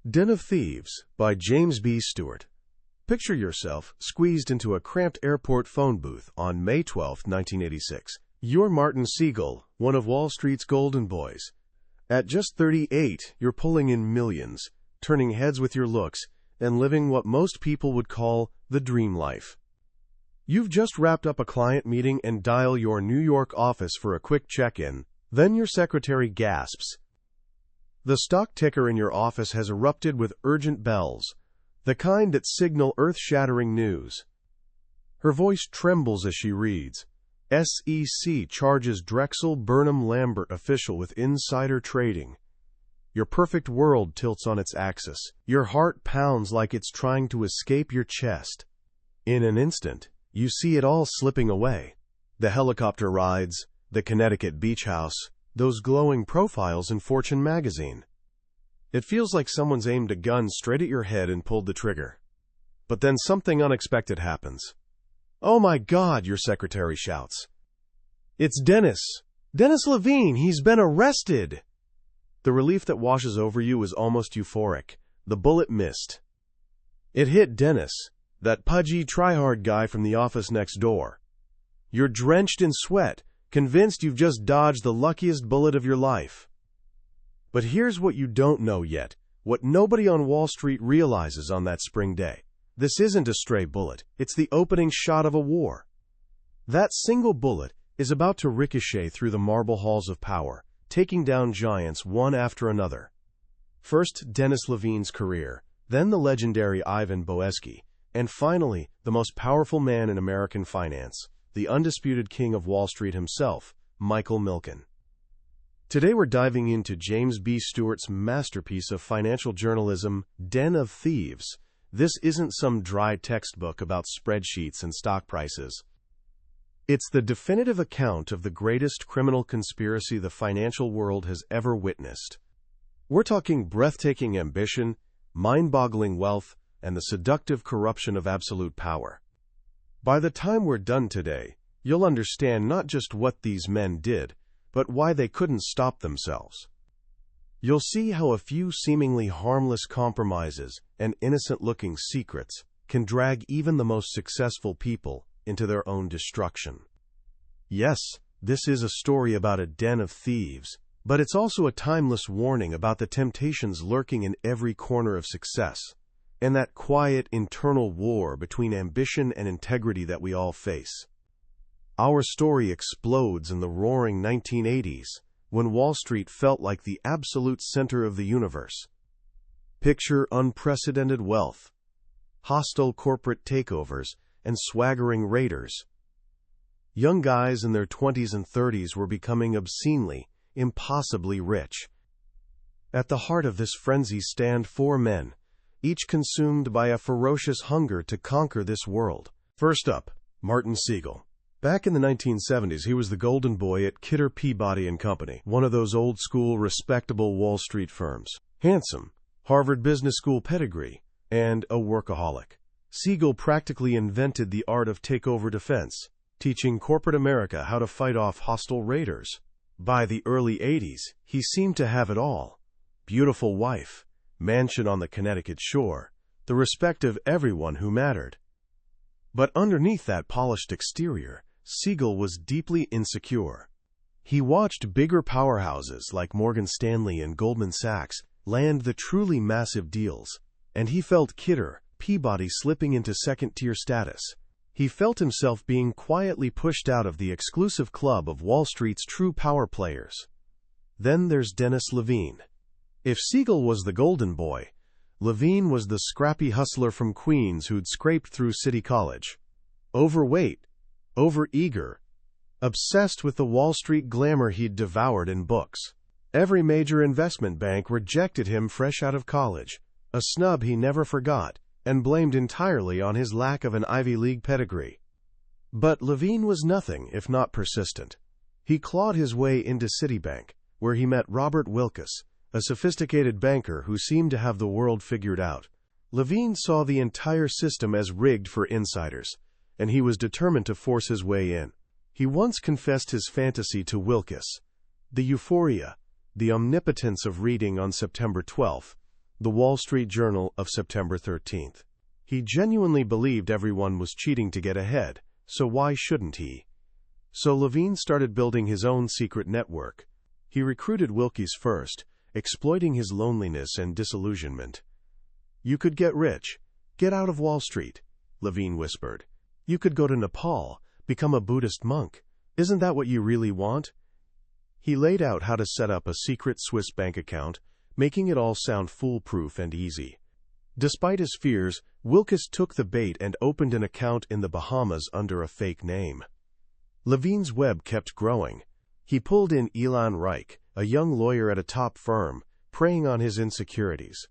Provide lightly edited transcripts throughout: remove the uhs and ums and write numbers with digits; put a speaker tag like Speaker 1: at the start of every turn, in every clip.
Speaker 1: Den of Thieves by James B. Stewart. Picture yourself squeezed into a cramped airport phone booth on May 12, 1986. You're Martin Siegel, one of Wall Street's golden boys. At just 38, you're pulling in millions, turning heads with your looks, and living what most people would call the dream life. You've just wrapped up a client meeting and dial your New York office for a quick check-in. Then your secretary gasps. The stock ticker in your office has erupted with urgent bells, the kind that signal earth-shattering news. Her voice trembles as she reads, SEC charges Drexel Burnham Lambert official with insider trading. Your perfect world tilts on its axis. Your heart pounds like it's trying to escape your chest. In an instant, you see it all slipping away. The helicopter rides, the Connecticut beach house, those glowing profiles in Fortune magazine. It feels like someone's aimed a gun straight at your head and pulled the trigger. But then something unexpected happens. Oh my God, your secretary shouts. It's Dennis Levine, he's been arrested! The relief that washes over you is almost euphoric. The bullet missed. It hit Dennis, that pudgy, try-hard guy from the office next door. You're drenched in sweat, convinced you've just dodged the luckiest bullet of your life. But here's what you don't know yet, what nobody on Wall Street realizes on that spring day. This isn't a stray bullet, it's the opening shot of a war. That single bullet is about to ricochet through the marble halls of power, taking down giants one after another. First, Dennis Levine's career, then the legendary Ivan Boesky, and finally, the most powerful man in American finance, the undisputed king of Wall Street himself, Michael Milken. Today we're diving into James B. Stewart's masterpiece of financial journalism, Den of Thieves. This isn't some dry textbook about spreadsheets and stock prices. It's the definitive account of the greatest criminal conspiracy the financial world has ever witnessed. We're talking breathtaking ambition, mind-boggling wealth, and the seductive corruption of absolute power. By the time we're done today, you'll understand not just what these men did, but why they couldn't stop themselves. You'll see how a few seemingly harmless compromises and innocent-looking secrets can drag even the most successful people into their own destruction. Yes, this is a story about a den of thieves, but it's also a timeless warning about the temptations lurking in every corner of success, and that quiet internal war between ambition and integrity that we all face. Our story explodes in the roaring 1980s, when Wall Street felt like the absolute center of the universe. Picture unprecedented wealth, hostile corporate takeovers, and swaggering raiders. Young guys in their 20s and 30s were becoming obscenely, impossibly rich. At the heart of this frenzy stand four men, each consumed by a ferocious hunger to conquer this world. First up, Martin Siegel. Back in the 1970s, he was the golden boy at Kidder, Peabody & Company, one of those old-school, respectable Wall Street firms. Handsome, Harvard Business School pedigree, and a workaholic. Siegel practically invented the art of takeover defense, teaching corporate America how to fight off hostile raiders. By the early 80s, he seemed to have it all. Beautiful wife, mansion on the Connecticut shore, the respect of everyone who mattered. But underneath that polished exterior, Siegel was deeply insecure. He watched bigger powerhouses like Morgan Stanley and Goldman Sachs land the truly massive deals, and he felt Kidder, Peabody slipping into second-tier status. He felt himself being quietly pushed out of the exclusive club of Wall Street's true power players. Then there's Dennis Levine. If Siegel was the golden boy, Levine was the scrappy hustler from Queens who'd scraped through City College. Overweight, overeager, obsessed with the Wall Street glamour he'd devoured in books. Every major investment bank rejected him fresh out of college, a snub he never forgot, and blamed entirely on his lack of an Ivy League pedigree. But Levine was nothing if not persistent. He clawed his way into Citibank, where he met Robert Wilkus, a sophisticated banker who seemed to have the world figured out. Levine saw the entire system as rigged for insiders, and he was determined to force his way in. He once confessed his fantasy to Wilkus, the euphoria, the omnipotence of reading on September 12th, The Wall Street Journal of September 13th. He genuinely believed everyone was cheating to get ahead, so why shouldn't he? So Levine started building his own secret network. He recruited Wilkes first, exploiting his loneliness and disillusionment. "You could get rich. Get out of Wall Street," Levine whispered. "You could go to Nepal, become a Buddhist monk. Isn't that what you really want?" He laid out how to set up a secret Swiss bank account, making it all sound foolproof and easy. Despite his fears, Wilkes took the bait and opened an account in the Bahamas under a fake name. Levine's web kept growing. He pulled in Ilan Reich, a young lawyer at a top firm, preying on his insecurities.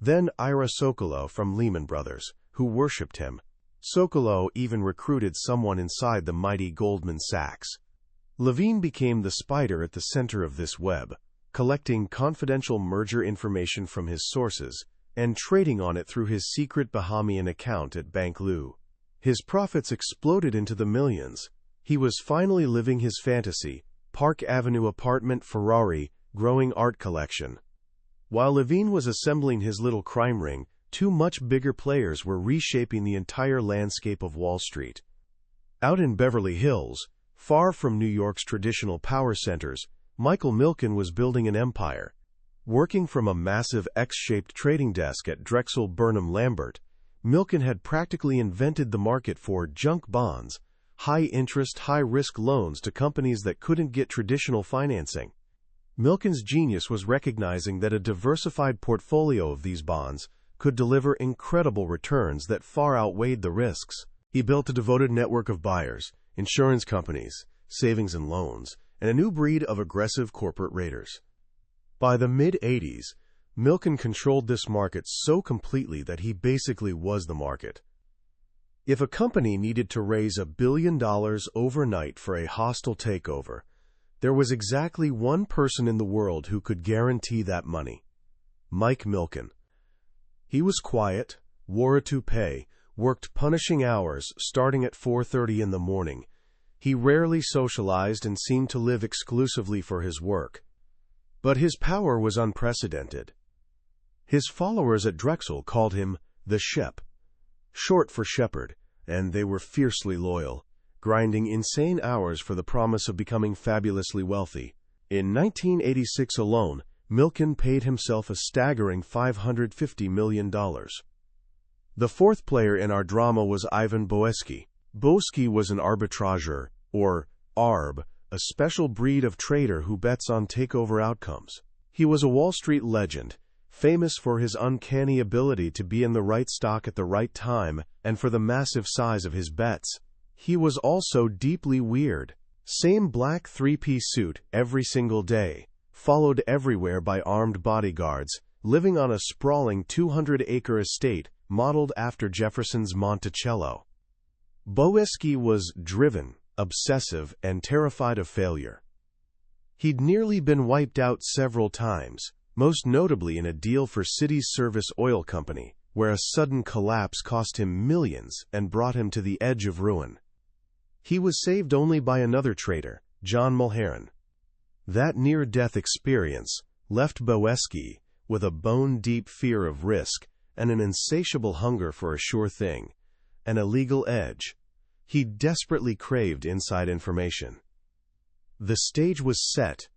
Speaker 1: Then Ira Sokolow from Lehman Brothers, who worshipped him. Sokolow even recruited someone inside the mighty Goldman Sachs. Levine became the spider at the center of this web, collecting confidential merger information from his sources and trading on it through his secret Bahamian account at Bank Lou. His profits exploded into the millions. He was finally living his fantasy, Park Avenue apartment Ferrari, growing art collection. While Levine was assembling his little crime ring, two much bigger players were reshaping the entire landscape of Wall Street. Out in Beverly Hills, far from New York's traditional power centers, Michael Milken was building an empire. Working from a massive X-shaped trading desk at Drexel Burnham Lambert, Milken had practically invented the market for junk bonds, high-interest, high-risk loans to companies that couldn't get traditional financing. Milken's genius was recognizing that a diversified portfolio of these bonds could deliver incredible returns that far outweighed the risks. He built a devoted network of buyers, insurance companies, savings and loans, and a new breed of aggressive corporate raiders. By the mid-'80s, Milken controlled this market so completely that he basically was the market. If a company needed to raise $1 billion overnight for a hostile takeover, there was exactly one person in the world who could guarantee that money: Mike Milken. He was quiet, wore a toupee, worked punishing hours starting at 4:30 in the morning. He rarely socialized and seemed to live exclusively for his work. But his power was unprecedented. His followers at Drexel called him the Shep, short for shepherd, and they were fiercely loyal, grinding insane hours for the promise of becoming fabulously wealthy. In 1986 alone, Milken paid himself a staggering $550 million. The fourth player in our drama was Ivan Boesky. Boesky was an arbitrager, or ARB, a special breed of trader who bets on takeover outcomes. He was a Wall Street legend, famous for his uncanny ability to be in the right stock at the right time and for the massive size of his bets. He was also deeply weird. Same black three-piece suit every single day, followed everywhere by armed bodyguards, living on a sprawling 200-acre estate modeled after Jefferson's Monticello. Boesky was driven, obsessive, and terrified of failure. He'd nearly been wiped out several times, most notably in a deal for Cities Service Oil Company, where a sudden collapse cost him millions and brought him to the edge of ruin. He was saved only by another trader, John Mulheron. That near-death experience left Boesky with a bone-deep fear of risk and an insatiable hunger for a sure thing, an illegal edge. He desperately craved inside information. The stage was set.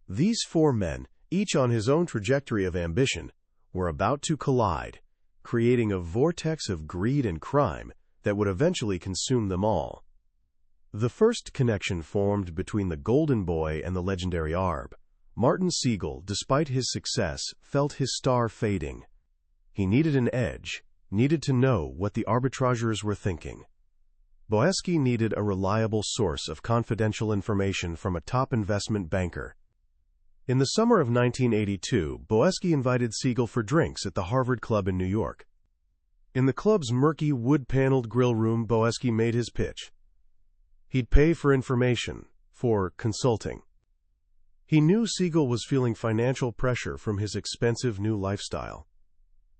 Speaker 1: These four men, each on his own trajectory of ambition, were about to collide, creating a vortex of greed and crime that would eventually consume them all. The first connection formed between the Golden Boy and the legendary ARB. Martin Siegel, despite his success, felt his star fading. He needed an edge, needed to know what the arbitrageurs were thinking. Boesky needed a reliable source of confidential information from a top investment banker. In the summer of 1982, Boesky invited Siegel for drinks at the Harvard Club in New York. In the club's murky, wood-paneled grill room, Boesky made his pitch. He'd pay for information, for consulting. He knew Siegel was feeling financial pressure from his expensive new lifestyle.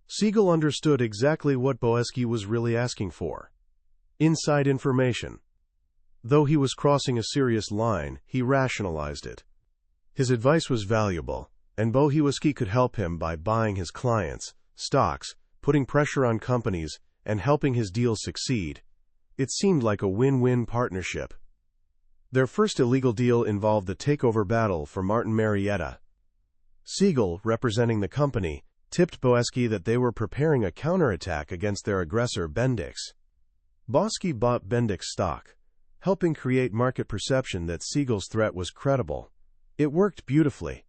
Speaker 1: Siegel understood exactly what Boesky was really asking for: inside information. Though he was crossing a serious line, he rationalized it. His advice was valuable, and Boesky could help him by buying his clients' stocks, putting pressure on companies, and helping his deals succeed. It seemed like a win-win partnership. Their first illegal deal involved the takeover battle for Martin Marietta. Siegel, representing the company, tipped Boesky that they were preparing a counterattack against their aggressor Bendix. Boesky bought Bendix stock, helping create market perception that Siegel's threat was credible. It worked beautifully.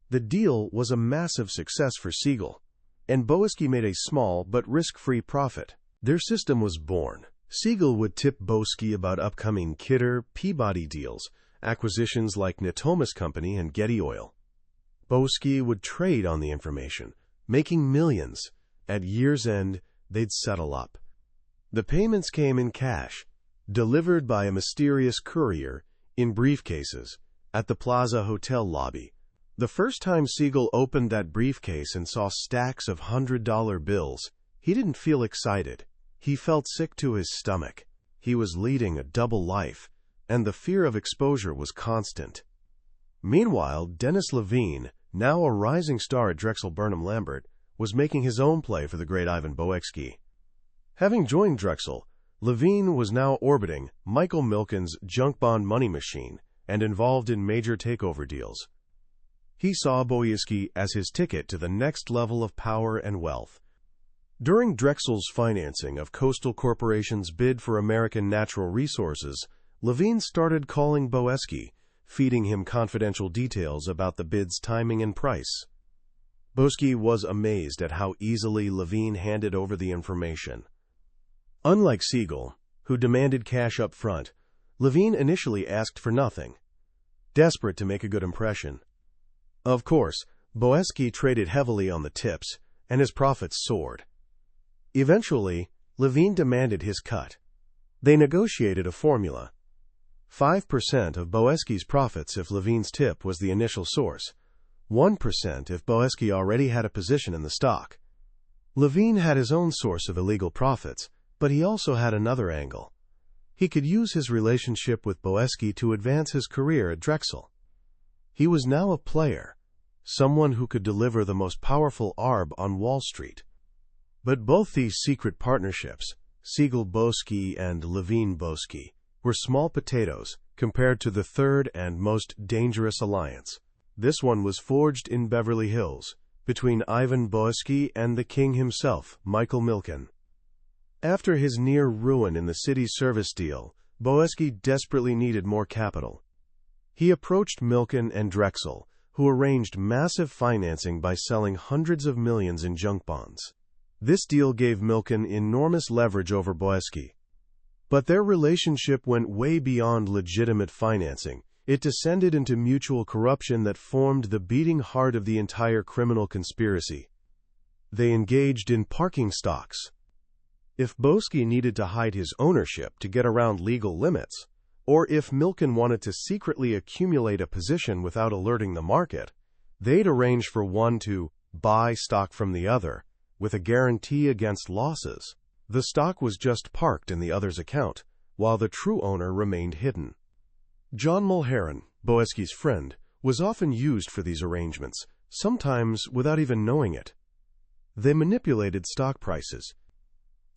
Speaker 1: The deal was a massive success for Siegel, and Boesky made a small but risk-free profit. Their system was born. Siegel would tip Boesky about upcoming Kidder, Peabody deals, acquisitions like Natomas Company and Getty Oil. Boesky would trade on the information, making millions. At year's end, they'd settle up. The payments came in cash, delivered by a mysterious courier in briefcases at the Plaza Hotel lobby. The first time Siegel opened that briefcase and saw stacks of $100 bills, he didn't feel excited. He felt sick to his stomach. He was leading a double life, and the fear of exposure was constant. Meanwhile, Dennis Levine, now a rising star at Drexel Burnham Lambert, was making his own play for the great Ivan Boesky. Having joined Drexel, Levine was now orbiting Michael Milken's junk bond money machine and involved in major takeover deals. He saw Boesky as his ticket to the next level of power and wealth. During Drexel's financing of Coastal Corporation's bid for American Natural Resources, Levine started calling Boesky, feeding him confidential details about the bid's timing and price. Boesky was amazed at how easily Levine handed over the information. Unlike Siegel, who demanded cash up front, Levine initially asked for nothing, desperate to make a good impression. Of course, Boesky traded heavily on the tips, and his profits soared. Eventually, Levine demanded his cut. They negotiated a formula: 5% of Boesky's profits if Levine's tip was the initial source, 1% if Boesky already had a position in the stock. Levine had his own source of illegal profits, but he also had another angle. He could use his relationship with Boesky to advance his career at Drexel. He was now a player, someone who could deliver the most powerful arb on Wall Street. But both these secret partnerships, Siegel-Boesky and Levine-Boesky, were small potatoes compared to the third and most dangerous alliance. This one was forged in Beverly Hills, between Ivan Boesky and the king himself, Michael Milken. After his near ruin in the city service deal, Boesky desperately needed more capital. He approached Milken and Drexel, who arranged massive financing by selling hundreds of millions in junk bonds. This deal gave Milken enormous leverage over Boesky. But their relationship went way beyond legitimate financing. It descended into mutual corruption that formed the beating heart of the entire criminal conspiracy. They engaged in parking stocks. If Boesky needed to hide his ownership to get around legal limits, or if Milken wanted to secretly accumulate a position without alerting the market, they'd arrange for one to buy stock from the other, with a guarantee against losses. The stock was just parked in the other's account, while the true owner remained hidden. John Mulheron, Boesky's friend, was often used for these arrangements, sometimes without even knowing it. They manipulated stock prices.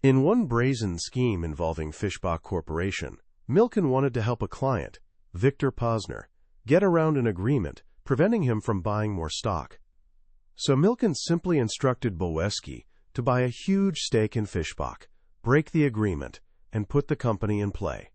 Speaker 1: In one brazen scheme involving Fischbach Corporation, Milken wanted to help a client, Victor Posner, get around an agreement preventing him from buying more stock. So Milken simply instructed Boesky to buy a huge stake in Fischbach, break the agreement, and put the company in play.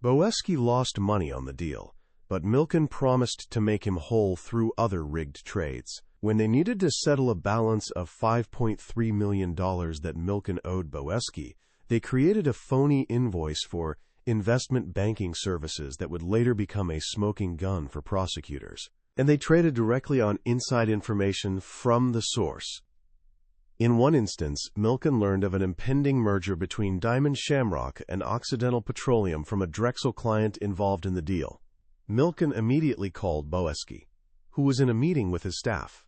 Speaker 1: Boesky lost money on the deal, but Milken promised to make him whole through other rigged trades. When they needed to settle a balance of $5.3 million that Milken owed Boesky, they created a phony invoice for investment banking services that would later become a smoking gun for prosecutors. And they traded directly on inside information from the source. In one instance, Milken learned of an impending merger between Diamond Shamrock and Occidental Petroleum from a Drexel client involved in the deal. Milken immediately called Boesky, who was in a meeting with his staff.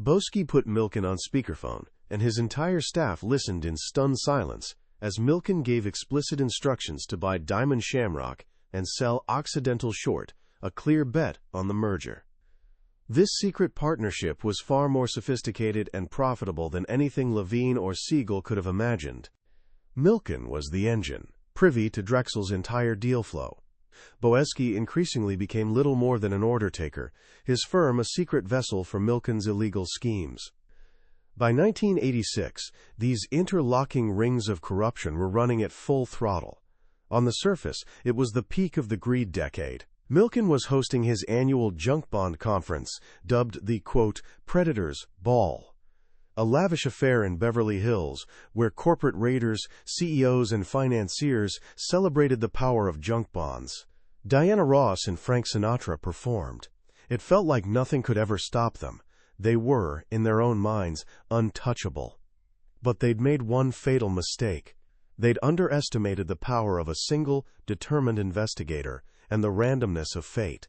Speaker 1: Boesky put Milken on speakerphone, and his entire staff listened in stunned silence as Milken gave explicit instructions to buy Diamond Shamrock and sell Occidental short, a clear bet on the merger. This secret partnership was far more sophisticated and profitable than anything Levine or Siegel could have imagined. Milken was the engine, privy to Drexel's entire deal flow. Boesky increasingly became little more than an order taker, his firm a secret vessel for Milken's illegal schemes. By 1986, these interlocking rings of corruption were running at full throttle. On the surface, it was the peak of the greed decade. Milken was hosting his annual junk bond conference, dubbed the, quote, Predators' Ball, a lavish affair in Beverly Hills where corporate raiders, CEOs, and financiers celebrated the power of junk bonds. Diana Ross and Frank Sinatra performed. It felt like nothing could ever stop them. They were, in their own minds, untouchable. But they'd made one fatal mistake. They'd underestimated the power of a single, determined investigator and the randomness of fate.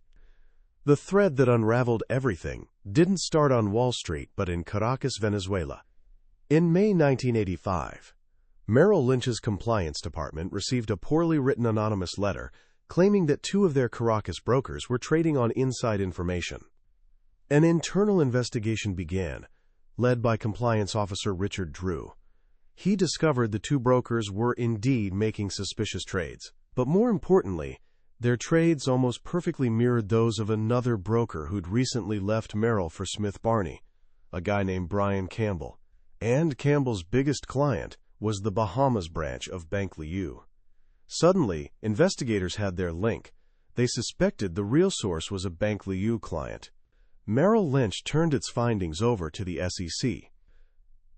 Speaker 1: The thread that unraveled everything didn't start on Wall Street but in Caracas, Venezuela. In May 1985, Merrill Lynch's compliance department received a poorly written anonymous letter claiming that two of their Caracas brokers were trading on inside information. An internal investigation began, led by compliance officer Richard Drew. He discovered the two brokers were indeed making suspicious trades, but more importantly, their trades almost perfectly mirrored those of another broker who'd recently left Merrill for Smith Barney, a guy named Brian Campbell. And Campbell's biggest client was the Bahamas branch of Bank Liu. Suddenly, investigators had their link. They suspected the real source was a Bank Liu client. Merrill Lynch turned its findings over to the SEC.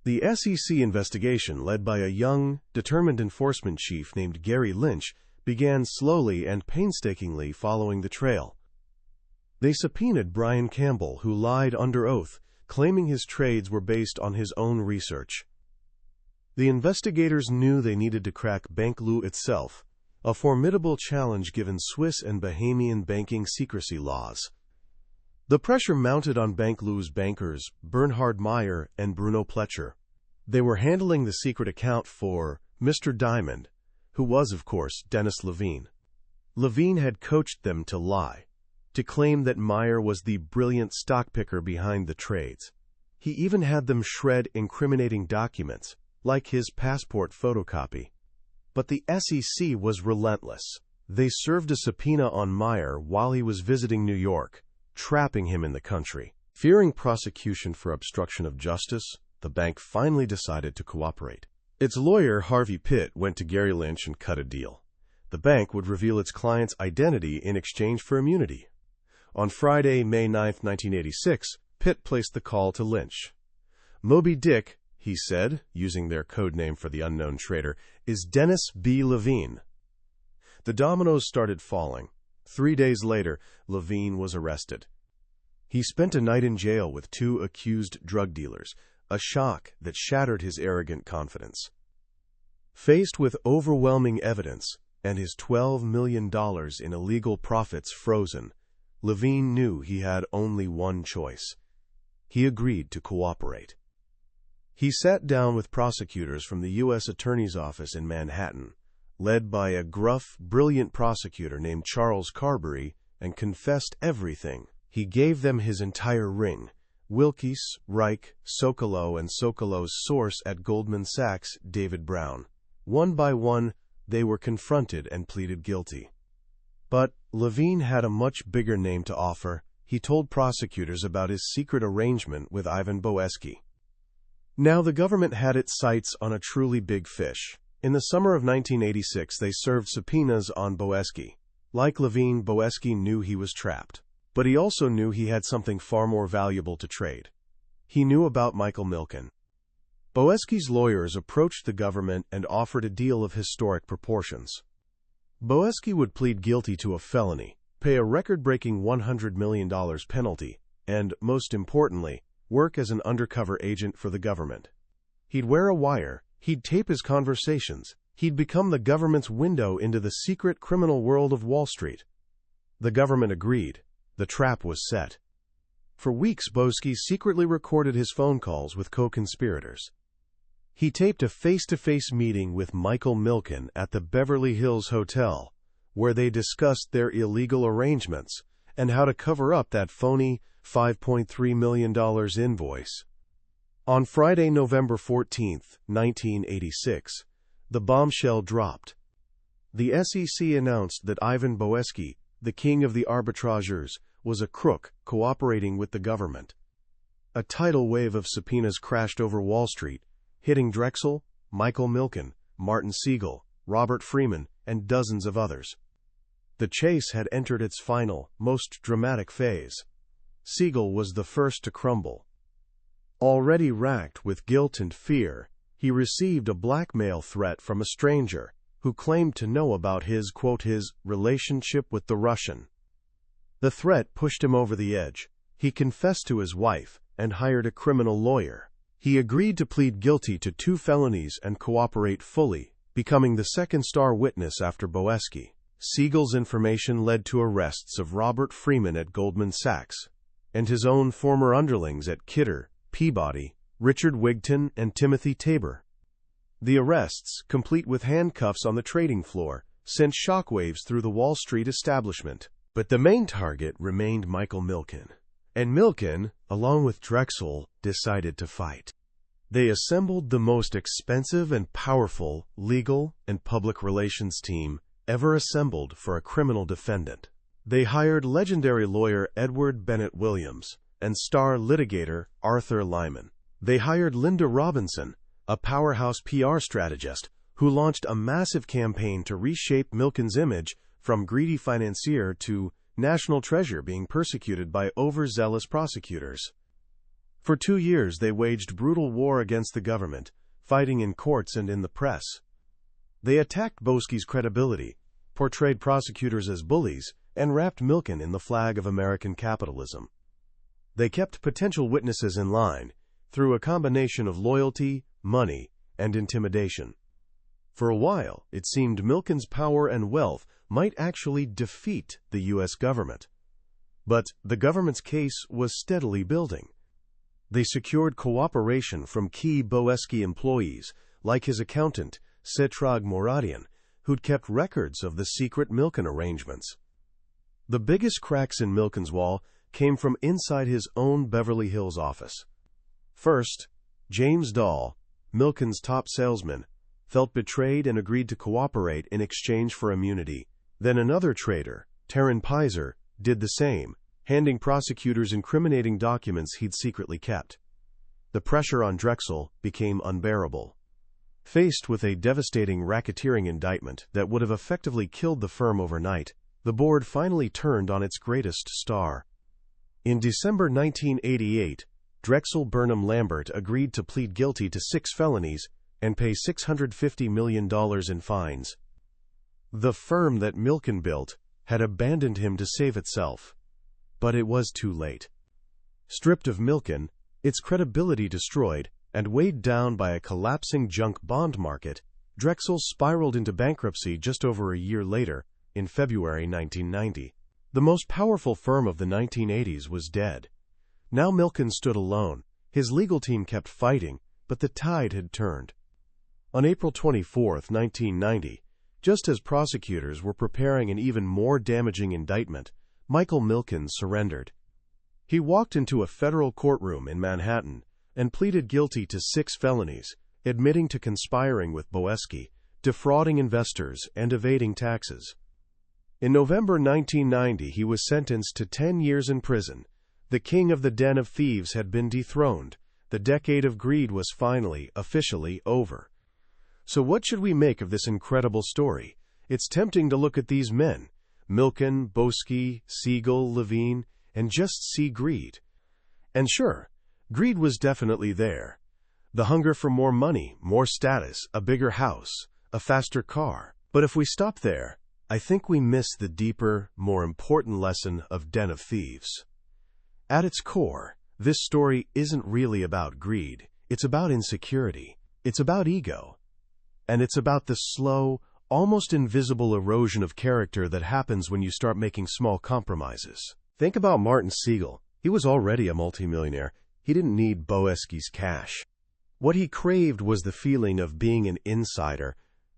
Speaker 1: The SEC investigation, led by a young, determined enforcement chief named Gary Lynch, began slowly and painstakingly following the trail. They subpoenaed Brian Campbell, who lied under oath, claiming his trades were based on his own research. The investigators knew they needed to crack Bank Liu itself, a formidable challenge given Swiss and Bahamian banking secrecy laws. The pressure mounted on Bank Liu's bankers, Bernhard Meyer and Bruno Pletcher. They were handling the secret account for Mr. Diamond, who was, of course, Dennis Levine. Levine had coached them to lie, to claim that Meyer was the brilliant stock picker behind the trades. He even had them shred incriminating documents, like his passport photocopy. But the SEC was relentless. They served a subpoena on Meyer while he was visiting New York, trapping him in the country. Fearing prosecution for obstruction of justice, the bank finally decided to cooperate. Its lawyer, Harvey Pitt, went to Gary Lynch and cut a deal. The bank would reveal its client's identity in exchange for immunity. On Friday, May 9, 1986, Pitt placed the call to Lynch. Moby Dick, he said, using their code name for the unknown trader, is Dennis B. Levine. The dominoes started falling. 3 days later, Levine was arrested. He spent a night in jail with two accused drug dealers, a shock that shattered his arrogant confidence. Faced with overwhelming evidence and his $12 million in illegal profits frozen, Levine knew he had only one choice. He agreed to cooperate. He sat down with prosecutors from the U.S. Attorney's Office in Manhattan, led by a gruff, brilliant prosecutor named Charles Carberry, and confessed everything. He gave them his entire ring: Wilkes, Reich, Sokolow, and Sokolow's source at Goldman Sachs, David Brown. One by one, they were confronted and pleaded guilty. But Levine had a much bigger name to offer. He told prosecutors about his secret arrangement with Ivan Boesky. Now the government had its sights on a truly big fish. In the summer of 1986, they served subpoenas on Boesky. Like Levine, Boesky knew he was trapped. But he also knew he had something far more valuable to trade. He knew about Michael Milken. Boesky's lawyers approached the government and offered a deal of historic proportions. Boesky would plead guilty to a felony, pay a record-breaking $100 million penalty, and, most importantly, work as an undercover agent for the government. He'd wear a wire, he'd tape his conversations, he'd become the government's window into the secret criminal world of Wall Street. The government agreed. The trap was set. For weeks, Boesky secretly recorded his phone calls with co-conspirators. He taped a face-to-face meeting with Michael Milken at the Beverly Hills Hotel, where they discussed their illegal arrangements and how to cover up that phony $5.3 million invoice. On Friday, November 14, 1986, the bombshell dropped. The SEC announced that Ivan Boesky, the king of the arbitrageurs, was a crook cooperating with the government. A tidal wave of subpoenas crashed over Wall Street, hitting Drexel, Michael Milken, Martin Siegel, Robert Freeman, and dozens of others. The chase had entered its final, most dramatic phase. Siegel was the first to crumble. Already racked with guilt and fear, he received a blackmail threat from a stranger who claimed to know about his relationship with the Russian. The threat pushed him over the edge. He confessed to his wife and hired a criminal lawyer. He agreed to plead guilty to 2 felonies and cooperate fully, becoming the second star witness after Boesky. Siegel's information led to arrests of Robert Freeman at Goldman Sachs and his own former underlings at Kidder, Peabody, Richard Wigton, and Timothy Tabor. The arrests, complete with handcuffs on the trading floor, sent shockwaves through the Wall Street establishment. But the main target remained Michael Milken. And Milken, along with Drexel, decided to fight. They assembled the most expensive and powerful legal and public relations team ever assembled for a criminal defendant. They hired legendary lawyer Edward Bennett Williams and star litigator Arthur Lyman. They hired Linda Robinson, a powerhouse PR strategist, who launched a massive campaign to reshape Milken's image from greedy financier to national treasure being persecuted by overzealous prosecutors. For 2 years they waged brutal war against the government, fighting in courts and in the press. They attacked Boesky's credibility, portrayed prosecutors as bullies, and wrapped Milken in the flag of American capitalism. They kept potential witnesses in line through a combination of loyalty, money, and intimidation. For a while, it seemed Milken's power and wealth might actually defeat the U.S. government. But the government's case was steadily building. They secured cooperation from key Boesky employees, like his accountant, Setrag Moradian, who'd kept records of the secret Milken arrangements. The biggest cracks in Milken's wall came from inside his own Beverly Hills office. First, James Dahl, Milken's top salesman, felt betrayed and agreed to cooperate in exchange for immunity. Then another traitor, Taryn Pizer, did the same, handing prosecutors incriminating documents he'd secretly kept. The pressure on Drexel became unbearable. Faced with a devastating racketeering indictment that would have effectively killed the firm overnight, the board finally turned on its greatest star. In December 1988, Drexel Burnham Lambert agreed to plead guilty to 6 felonies and pay $650 million in fines. The firm that Milken built had abandoned him to save itself. But it was too late. Stripped of Milken, its credibility destroyed, and weighed down by a collapsing junk bond market, Drexel spiraled into bankruptcy just over a year later, in February 1990. The most powerful firm of the 1980s was dead. Now Milken stood alone. His legal team kept fighting, but the tide had turned. On April 24, 1990, just as prosecutors were preparing an even more damaging indictment, Michael Milken surrendered. He walked into a federal courtroom in Manhattan and pleaded guilty to 6 felonies, admitting to conspiring with Boesky, defrauding investors, and evading taxes. In November 1990, he was sentenced to 10 years in prison. The king of the den of thieves had been dethroned. The decade of greed was finally, officially over. So what should we make of this incredible story? It's tempting to look at these men, Milken, Boesky, Siegel, Levine, and just see greed. And sure, greed was definitely there. The hunger for more money, more status, a bigger house, a faster car. But if we stop there, I think we miss the deeper, more important lesson of Den of Thieves. At its core, this story isn't really about greed. It's about insecurity. It's about ego. And it's about the slow, almost invisible erosion of character that happens when you start making small compromises. Think about Martin Siegel. He was already a multimillionaire. He didn't need Boesky's cash. What he craved was the feeling of being an insider,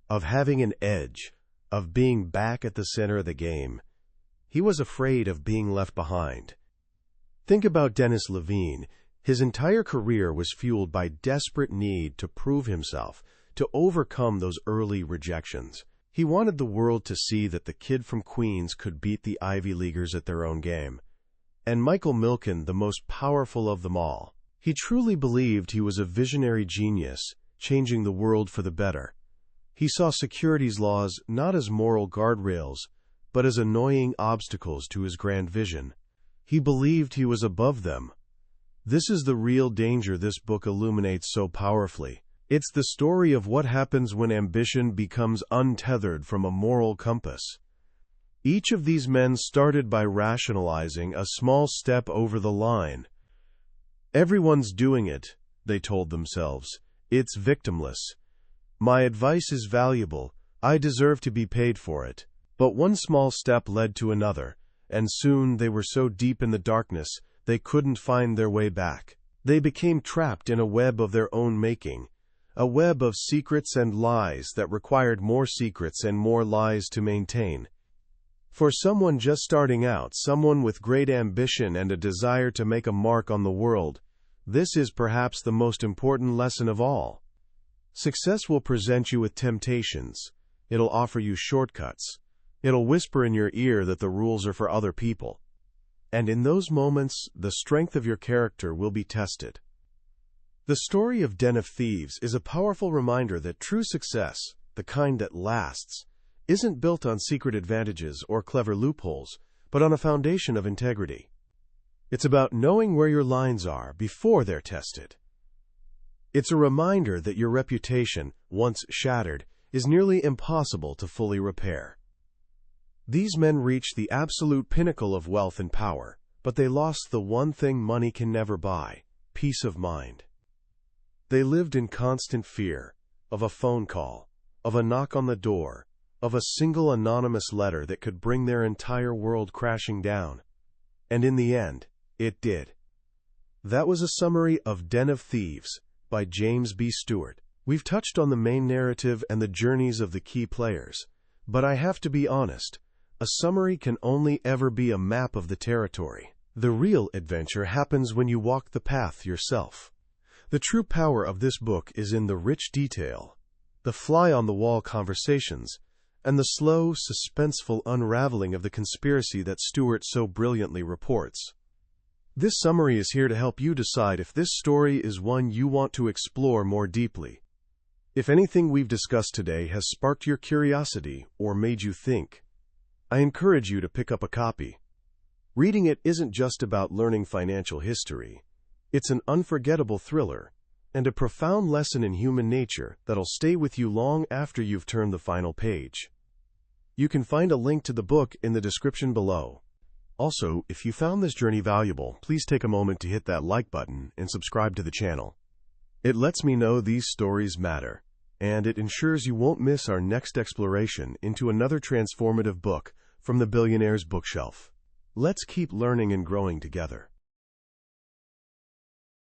Speaker 1: of having an edge, of being back at the center of the game. He was afraid of being left behind. Think about Dennis Levine. His entire career was fueled by desperate need to prove himself, to overcome those early rejections. He wanted the world to see that the kid from Queens could beat the Ivy Leaguers at their own game. And Michael Milken, the most powerful of them all. He truly believed he was a visionary genius, changing the world for the better. He saw securities laws not as moral guardrails, but as annoying obstacles to his grand vision. He believed he was above them. This is the real danger this book illuminates so powerfully. It's the story of what happens when ambition becomes untethered from a moral compass. Each of these men started by rationalizing a small step over the line. Everyone's doing it, they told themselves. It's victimless. My advice is valuable. I deserve to be paid for it. But one small step led to another, and soon they were so deep in the darkness they couldn't find their way back. They became trapped in a web of their own making, a web of secrets and lies that required more secrets and more lies to maintain. For someone just starting out, someone with great ambition and a desire to make a mark on the world, this is perhaps the most important lesson of all. Success will present you with temptations. It'll offer you shortcuts. It'll whisper in your ear that the rules are for other people. And in those moments, the strength of your character will be tested. The story of Den of Thieves is a powerful reminder that true success, the kind that lasts, isn't built on secret advantages or clever loopholes, but on a foundation of integrity. It's about knowing where your lines are before they're tested. It's a reminder that your reputation, once shattered, is nearly impossible to fully repair. These men reached the absolute pinnacle of wealth and power, but they lost the one thing money can never buy: peace of mind. They lived in constant fear of a phone call, of a knock on the door, of a single anonymous letter that could bring their entire world crashing down. And in the end, it did. That was a summary of Den of Thieves by James B. Stewart. We've touched on the main narrative and the journeys of the key players, but I have to be honest, a summary can only ever be a map of the territory. The real adventure happens when you walk the path yourself. The true power of this book is in the rich detail, the fly-on-the-wall conversations, and the slow, suspenseful unraveling of the conspiracy that Stewart so brilliantly reports. This summary is here to help you decide if this story is one you want to explore more deeply. If anything we've discussed today has sparked your curiosity or made you think, I encourage you to pick up a copy. Reading it isn't just about learning financial history. It's an unforgettable thriller and a profound lesson in human nature that'll stay with you long after you've turned the final page. You can find a link to the book in the description below. Also, if you found this journey valuable, please take a moment to hit that like button and subscribe to the channel. It lets me know these stories matter, and it ensures you won't miss our next exploration into another transformative book from the billionaire's bookshelf. Let's keep learning and growing together.